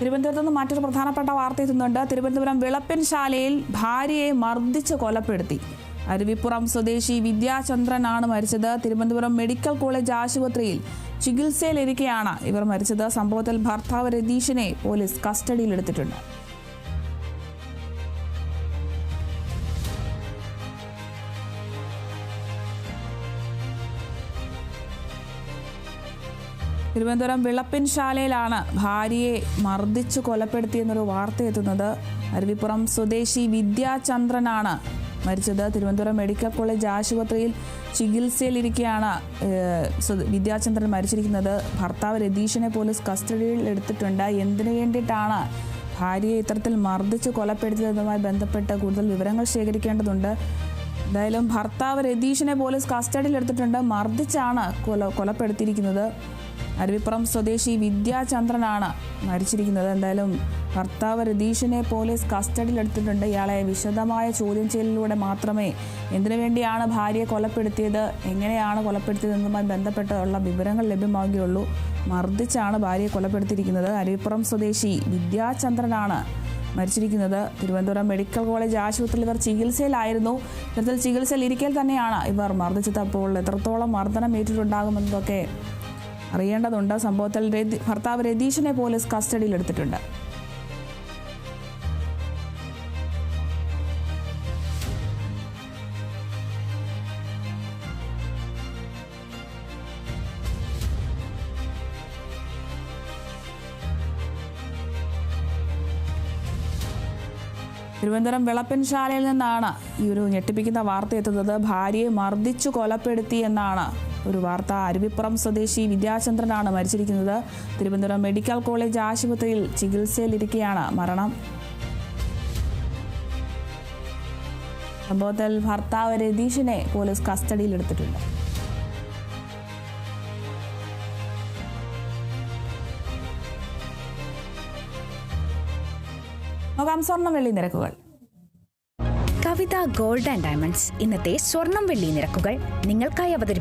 തിരുവനന്തപുരത്ത് നിന്ന് മറ്റൊരു പ്രധാനപ്പെട്ട വാർത്ത എത്തുന്നുണ്ട്. തിരുവനന്തപുരം വിളപ്പിൻശാലയിൽ ഭാര്യയെ മർദ്ദിച്ച് കൊലപ്പെടുത്തി. അരുവിപ്പുറം സ്വദേശി വിദ്യാചന്ദ്രനാണ് മരിച്ചത്. തിരുവനന്തപുരം മെഡിക്കൽ കോളേജ് ആശുപത്രിയിൽ ചികിത്സയിലിരിക്കെയാണ് ഇവർ മരിച്ചത്. സംഭവത്തിൽ ഭർത്താവ് രതീഷിനെ പോലീസ് കസ്റ്റഡിയിലെടുത്തിട്ടുണ്ട്. തിരുവനന്തപുരം വിളപ്പിൻശാലയിലാണ് ഭാര്യയെ മർദ്ദിച്ചു കൊലപ്പെടുത്തിയെന്നൊരു വാർത്തയെത്തുന്നത്. അരുവിപ്പുറം സ്വദേശി വിദ്യാചന്ദ്രനാണ് മരിച്ചത്. തിരുവനന്തപുരം മെഡിക്കൽ കോളേജ് ആശുപത്രിയിൽ ചികിത്സയിലിരിക്കെയാണ് വിദ്യാചന്ദ്രൻ മരിച്ചിരിക്കുന്നത്. ഭർത്താവ് രതീഷിനെ പോലീസ് കസ്റ്റഡിയിൽ എടുത്തിട്ടുണ്ട്. എന്തിനു വേണ്ടിയിട്ടാണ് ഭാര്യയെ ഇത്തരത്തിൽ മർദ്ദിച്ച് കൊലപ്പെടുത്തിയതുമായി ബന്ധപ്പെട്ട് കൂടുതൽ വിവരങ്ങൾ ശേഖരിക്കേണ്ടതുണ്ട്. എന്തായാലും ഭർത്താവ് രതീഷിനെ പോലീസ് കസ്റ്റഡിയിൽ എടുത്തിട്ടുണ്ട്. മർദ്ദിച്ചാണ് കൊലപ്പെടുത്തിയിരിക്കുന്നത്. അരുവിപ്പുറം സ്വദേശി വിദ്യാചന്ദ്രനാണ് മരിച്ചിരിക്കുന്നത്. എന്തായാലും ഭർത്താവ് രതീഷിനെ പോലീസ് കസ്റ്റഡിയിലെടുത്തിട്ടുണ്ട്. ഇയാളെ വിശദമായ ചോദ്യം ചെയ്യലിലൂടെ മാത്രമേ എന്തിനു വേണ്ടിയാണ് ഭാര്യയെ കൊലപ്പെടുത്തിയത്, എങ്ങനെയാണ് കൊലപ്പെടുത്തിയതെന്നുമായി ബന്ധപ്പെട്ടുള്ള വിവരങ്ങൾ ലഭ്യമാവുകയുള്ളൂ. മർദ്ദിച്ചാണ് ഭാര്യയെ കൊലപ്പെടുത്തിയിരിക്കുന്നത്. അരുവിപ്പുറം സ്വദേശി വിദ്യാചന്ദ്രനാണ് മരിച്ചിരിക്കുന്നത്. തിരുവനന്തപുരം മെഡിക്കൽ കോളേജ് ആശുപത്രിയിൽ ഇവർ ചികിത്സയിലായിരുന്നു. ഇത്തരത്തിൽ ചികിത്സയിൽ ഇരിക്കൽ തന്നെയാണ് ഇവർ മർദ്ദിച്ചത്. അപ്പോൾ എത്രത്തോളം മർദ്ദനം ഏറ്റിട്ടുണ്ടാകുമെന്നതൊക്കെ അറിയേണ്ടതുണ്ട്. സംഭവത്തിൽ ഭർത്താവ് രതീഷിനെ പോലീസ് കസ്റ്റഡിയിലെടുത്തിട്ടുണ്ട്. തിരുവനന്തപുരം വിളപ്പിൻശാലയിൽ നിന്നാണ് ഈ ഒരു ഞെട്ടിപ്പിക്കുന്ന വാർത്ത എത്തുന്നത്. ഭാര്യയെ മർദ്ദിച്ചു കൊലപ്പെടുത്തി എന്നാണ് ഒരു വാർത്ത. അരുവിപ്പുറം സ്വദേശി വിദ്യാചന്ദ്രനാണ് മരിച്ചിരിക്കുന്നത്. തിരുവനന്തപുരം മെഡിക്കൽ കോളേജ് ആശുപത്രിയിൽ ചികിത്സയിലിരിക്കെയാണ് മരണം. സംഭവത്തിൽ ഭർത്താവ് രതീഷിനെ പോലീസ് കസ്റ്റഡിയിലെടുത്തിട്ടുണ്ട്. നോക്കാം സ്വർണം വെള്ളി നിരക്കുകൾ. കവിത ഗോൾഡ് ആൻഡ് ഡയമണ്ട്സ് ഇന്നത്തെ സ്വർണം വെള്ളി നിരക്കുകൾ നിങ്ങൾക്കായി അവതരിപ്പിച്ചു.